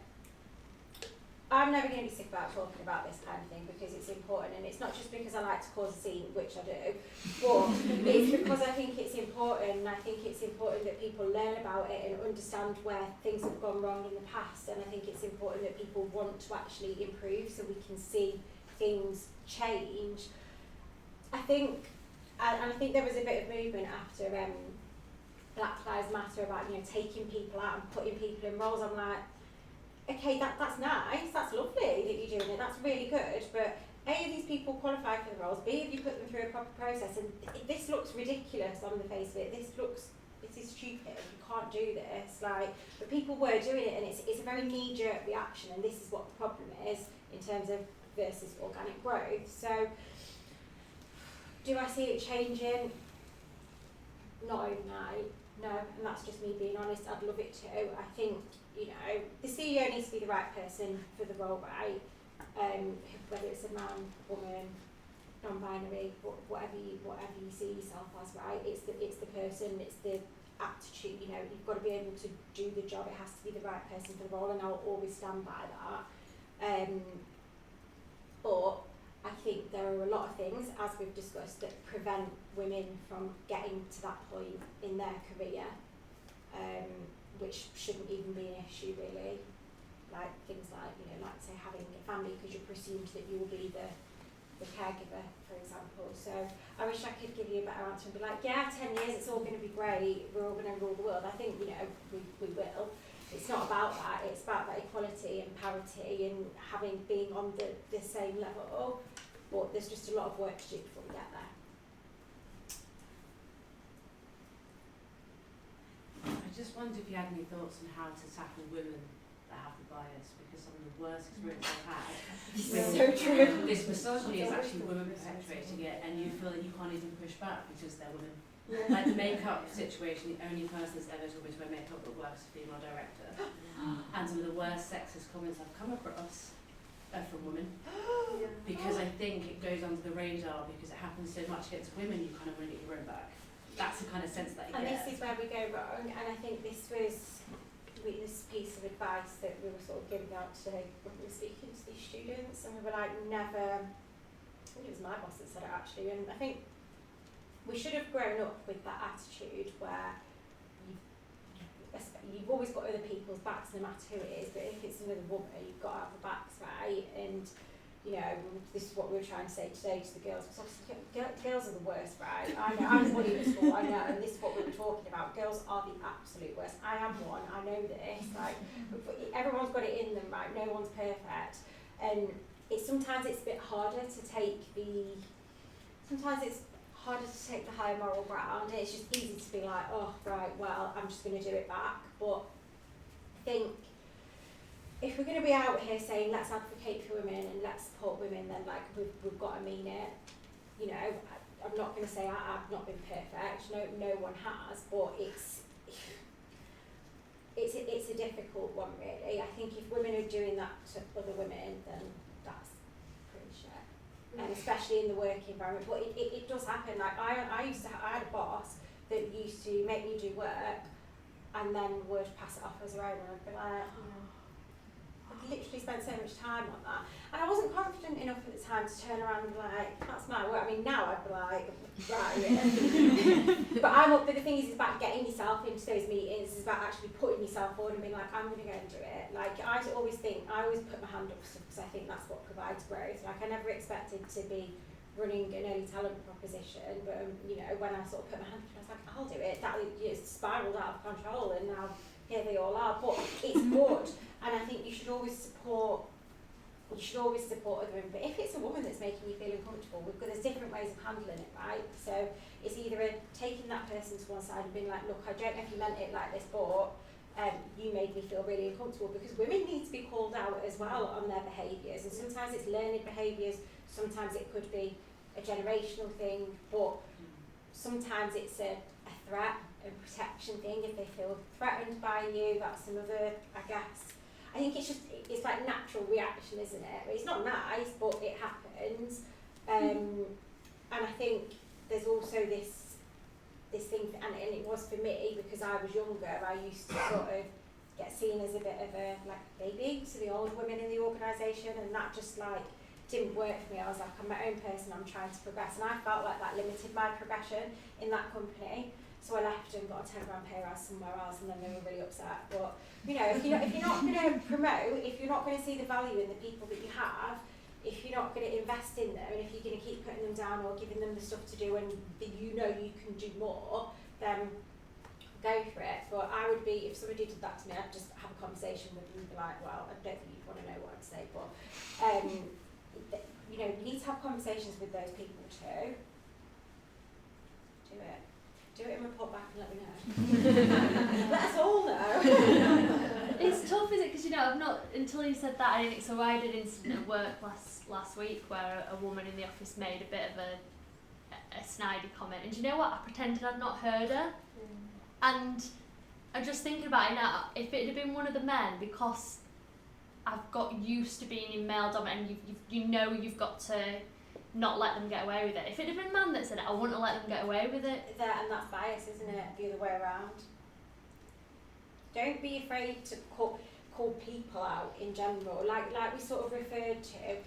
S1: I'm never going to be sick about talking about this kind of thing because it's important, and it's not just because I like to cause a scene, which I do, but it's because I think it's important, and I think it's important that people learn about it and understand where things have gone wrong in the past, and I think it's important that people want to actually improve so we can see things change. I think there was a bit of movement after Black Lives Matter about, you know, taking people out and putting people in roles. I'm like, okay, that's nice, that's lovely that you're doing it, that's really good, but A, have these people qualified for the roles, B, have you put them through a proper process, and this looks ridiculous on the face of it, this is stupid, you can't do this, like, but people were doing it, and it's a very knee-jerk reaction, and this is what the problem is in terms of versus organic growth. So, do I see it changing? Not overnight, no, and that's just me being honest, I'd love it to. I think, you know, the CEO needs to be the right person for the role, right? Whether it's a man, woman, non-binary, whatever you see yourself as, right? It's the person, it's the aptitude, you know, you've got to be able to do the job, it has to be the right person for the role, and I'll always stand by that. But I think there are a lot of things, as we've discussed, that prevent women from getting to that point in their career, which shouldn't even be an issue really. Like things like, you know, like say having a family because you're presumed that you will be the caregiver, for example. So I wish I could give you a better answer and be like, yeah, 10 years, it's all going to be great, we're all going to rule the world. I think, you know, we will. It's not about that, it's about that equality and parity and being on the same level, but there's just a lot of work to do before we get there.
S9: I just wondered if you had any thoughts on how to tackle women that have the bias, because some of the worst experience I've had with this misogyny is actually women perpetuating it, and you feel that you can't even push back because they're women. Like the makeup situation, the only person that's ever told me to wear makeup that works is a female director. And some of the worst sexist comments I've come across are from women. Because I think it goes under the radar because it happens so much against women, you kind of want to get your own back. That's the kind of sense that you
S1: get. And this is where we go wrong, and I think this was this piece of advice that we were sort of giving out today when we were speaking to these students, and we were like, never, I think it was my boss that said it actually, and I think we should have grown up with that attitude where you've always got other people's backs no matter who it is, but if it's another woman, you've got to have the backs, right? And, you know, this is what we were trying to say today to the girls, because obviously girls are the worst, right? I know, I'm bullied at school, I know, and this is what we were talking about. Girls are the absolute worst. I am one, I know this, like, everyone's got it in them, right? No one's perfect. And sometimes it's a bit harder to take the higher moral ground, and it's just easy to be like, oh, right, well, I'm just going to do it back. But I think if we're going to be out here saying let's advocate for women and let's support women, then like we've got to mean it. You know, I'm not going to say I've not been perfect. No one has, but it's a difficult one really. I think if women are doing that to other women, then that's pretty shit. And especially in the work environment, but it does happen. Like I had a boss that used to make me do work and then would pass it off as her own, and I'd be like, oh, I'd literally spent so much time on that. And I wasn't confident enough at the time to turn around and be like, that's my work. I mean, now I'd be like, right. But the thing is, it's about getting yourself into those meetings. It's about actually putting yourself forward and being like, I'm going to go and do it. Like, I always put my hand up for stuff because I think that's what provides growth. Like, I never expected to be running an early talent proposition, but you know, when I sort of put my hand up, I was like, I'll do it. That spiraled out of control, and now here they all are. But it's good, and I think you should always support other women. But if it's a woman that's making you feel uncomfortable, there's different ways of handling it, right? So it's either taking that person to one side and being like, look, I don't know if you meant it like this, but you made me feel really uncomfortable, because women need to be called out as well on their behaviours, and sometimes it's learned behaviours, sometimes it could be a generational thing, but sometimes it's a threat and protection thing. If they feel threatened by you, that's another, I guess. I think it's like natural reaction, isn't it? It's not nice, but it happens. And I think there's also this thing, and it was for me, because I was younger, I used to sort of get seen as a bit of a like baby to the old women in the organisation, and that just like didn't work for me. I was like, I'm my own person, I'm trying to progress, and I felt like that limited my progression in that company. So I left and got a £10 pay rise somewhere else, and then they were really upset. But you know, if you're not going to promote, if you're not going to see the value in the people that you have, if you're not going to invest in them, and if you're going to keep putting them down or giving them the stuff to do, and you know you can do more, then go for it. But I would be, if somebody did that to me, I'd just have a conversation with them and be like, well, I don't think you'd want to know what I'd say, but you know, you need to have conversations with those people too. Do it and report back and let me know. Let us all know.
S2: It's tough, is it? Because, you know, I've not, until you said that, I didn't. So I had an incident at work last week where a woman in the office made a bit of a snidey comment, and do you know what? I pretended I'd not heard her. And I'm just thinking about it now, if it had been one of the men, because I've got used to being in male dominant, and you know you've got to not let them get away with it. If it had been a man that said it, I wouldn't have let them get away with it.
S1: And that's bias, isn't it? The other way around. Don't be afraid to call people out in general. Like we sort of referred to,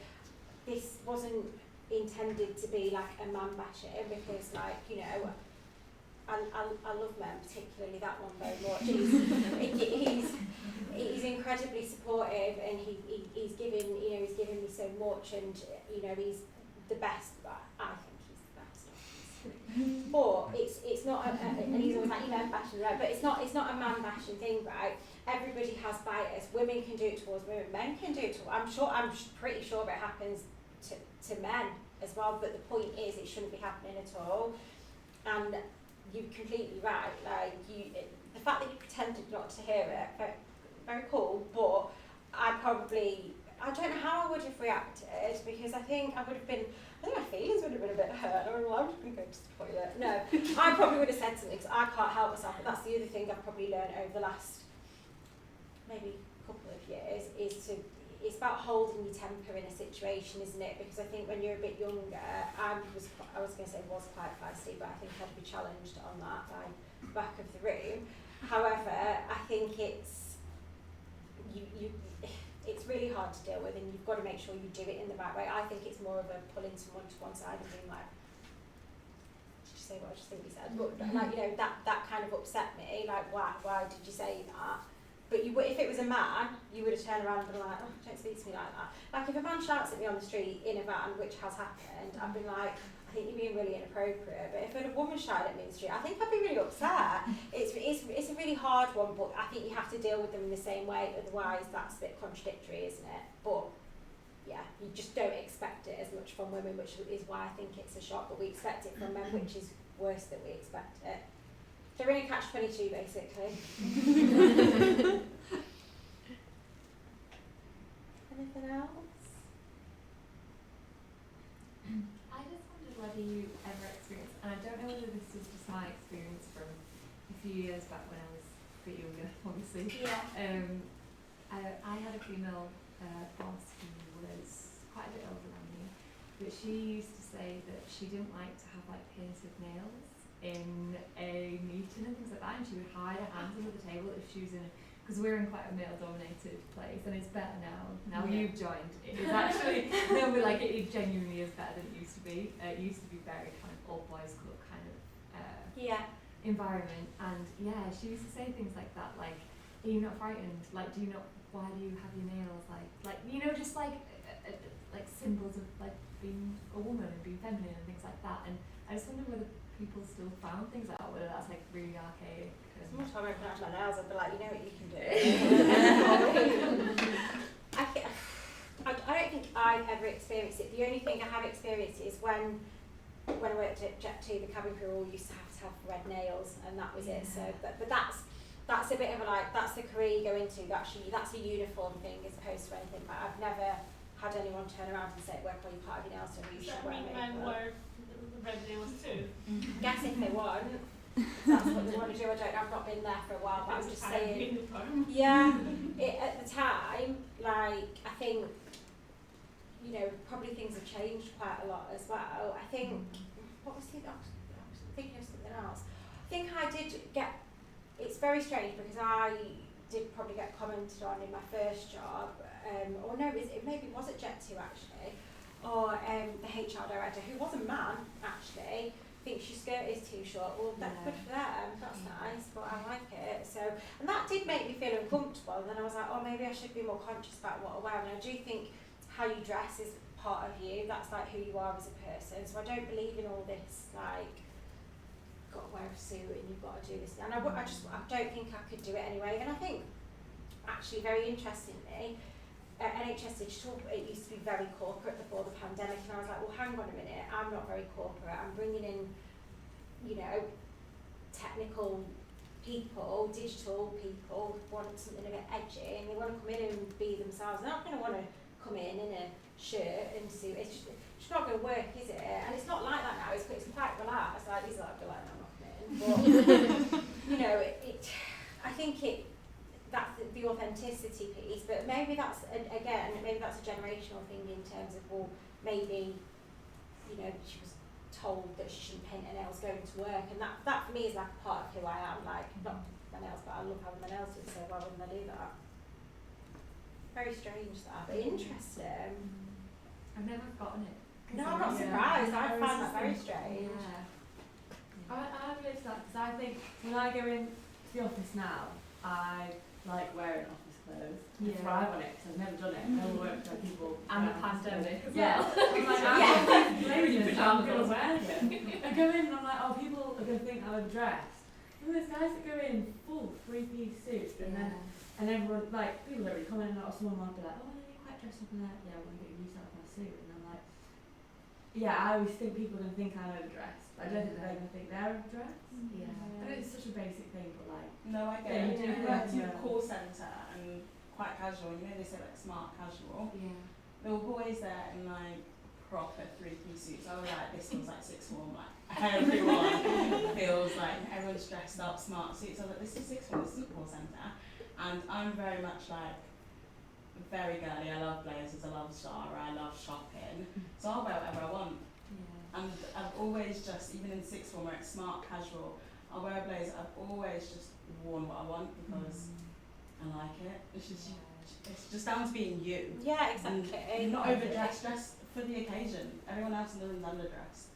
S1: this wasn't intended to be like a man bashing, because like, you know, I love men, particularly that one very much. He's incredibly supportive, and he's given me so much, and you know, he's the best. I think he's the best. But it's not and he's always like, you know, bashing, right? But it's not a man bashing thing, right? Everybody has bias. Women can do it towards women. Men can do it towards. I'm pretty sure it happens to men as well. But the point is, it shouldn't be happening at all. And you're completely right. Like the fact that you pretended not to hear it, very, very cool. But I don't know how I would have reacted, because I think my feelings would have been a bit hurt. I'm just going to go to the toilet. No, I probably would have said something, because I can't help myself. But that's the other thing I've probably learned over the last maybe couple of years, it's about holding your temper in a situation, isn't it? Because I think when you're a bit younger, I was quite feisty, but I think I'd be challenged on that by the back of the room. However, I think it's really hard to deal with, and you've got to make sure you do it in the right way. I think it's more of a pulling someone to one side and being like, did you say what I just think you said? But like, you know, that kind of upset me. Like, why did you say that? But if it was a man, you would have turned around and been like, oh, don't speak to me like that. Like, if a man shouts at me on the street in a van, which has happened, I'd be like, I think you're being really inappropriate. But if a woman shouted at me in the street, I think I'd be really upset. It's a really hard one, but I think you have to deal with them in the same way. Otherwise, that's a bit contradictory, isn't it? But yeah, you just don't expect it as much from women, which is why I think it's a shock. But we expect it from men, which is worse that we expect it. They're in a catch-22, basically. Anything else?
S10: I just wondered whether you ever experienced, and I don't know whether this was just my experience from a few years back when I was a bit younger, obviously.
S1: Yeah.
S10: I had a female boss who was quite a bit older than me, but she used to say that she didn't like to have like painted nails in a meeting and things like that, and she would hide her hands under the table if she was in a because we're in quite a male-dominated place, and it's better now. Now you've joined, it is actually no, but like it genuinely is better than it used to be. It used to be very kind of all boys club kind of environment, and she used to say things like that, like, "Are you not frightened? Like, why do you have your nails like just like symbols of like being a woman and being feminine and things like that." And I just wonder whether people still found things like that, whether that's like really archaic.
S1: More time I open out my nails, I'd be like, you know what you can do. I don't think I've ever experienced it. The only thing I have experienced is when I worked at Jet2, the cabin crew all used to have red nails, and that was it. So, but that's a bit of a like, that's the career you go into. That's a uniform thing as opposed to anything. But I've never had anyone turn around and say, "Work on your part of your nails, so you should wear makeup."
S8: Men wear red nails too.
S1: Guess if they want. That's what they want to do. I've not been there for a while, but I'm just saying. Yeah, at the time, like, I think, probably things have changed quite a lot as well. I think, what was the other? I was thinking of something else. I think I did get, it's very strange because I did probably get commented on in my first job, or no, maybe it was at Jet2 actually, or the HR director, who was a man actually, thinks your skirt is too short. Well, that's good for them, that's nice, but I like it. So, and that did make me feel uncomfortable, and then I was like, oh, maybe I should be more conscious about what I wear. And I do think how you dress is part of you, that's like who you are as a person. So I don't believe in all this, like, got to wear a suit and you've got to do this. And I don't think I could do it anyway. And I think, actually, very interestingly, at NHS Digital, it used to be very corporate before the pandemic, and I was like, well, hang on a minute, I'm not very corporate. I'm bringing in, technical people, digital people, want something a bit edgy, and they want to come in and be themselves. They're not going to want to come in a shirt and suit. It's just not going to work, is it? And it's not like that now. It's quite relaxed. Like, these are like, I'm not coming in. But, I think that's the authenticity piece, but maybe that's a generational thing in terms of, well, maybe she was told that she shouldn't paint her nails going to work, and that for me is like a part of who I am. Like, not my nails, but I love having my nails done, so why wouldn't I do that? Very strange that, but interesting.
S10: I've never gotten it.
S1: No, I'm not surprised. I find that very strange.
S9: I relate to that because I think when I go into the office now, I like wearing office clothes. I thrive on it because I've never done it. I've never worked with people.
S2: And the pandemic as
S9: well. I'm like, I'm going to wear it. I go in and I'm like, oh, people are going to think I'm overdressed. And there's guys that go in full 3-piece suits, and everyone, like, people don't really comment on it, or someone might be like, oh, you're quite dressed up in that. Yeah, I want to get used to that my suit. And I'm like, I always think people are going to think I'm overdressed. I don't think they're going to think they're overdressed. I know it's such a basic thing, but like...
S6: No, I get it. You work in a call centre and quite casual, they say like smart casual. There were boys there in like proper 3-piece suits. I was like, this feels like sixth form, like everyone feels like everyone's dressed up, smart suits. I was like, this is sixth form, this is a call centre. And I'm very much like, very girly. I love blazers, I love Zara, I love shopping. So I'll wear whatever I want. And I've always just, even in sixth form where it's smart casual, I'll wear a blazer. I've always just worn what I want because I like it. It's just down to being you.
S1: Yeah, exactly.
S6: And you're not overdressed, dressed for the occasion. Everyone else in the room's underdressed.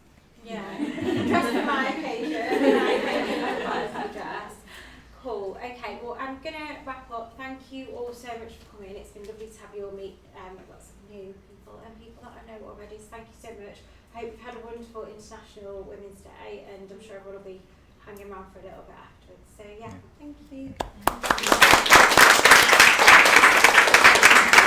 S1: Dressed for my occasion. Dress. Cool. Okay. Well, I'm gonna wrap up. Thank you all so much for coming. It's been lovely to have you all meet lots of new people and people that I know already. So thank you so much. I hope you've had a wonderful International Women's Day, and I'm sure everyone will be hanging around for a little bit afterwards. So yeah, thank you.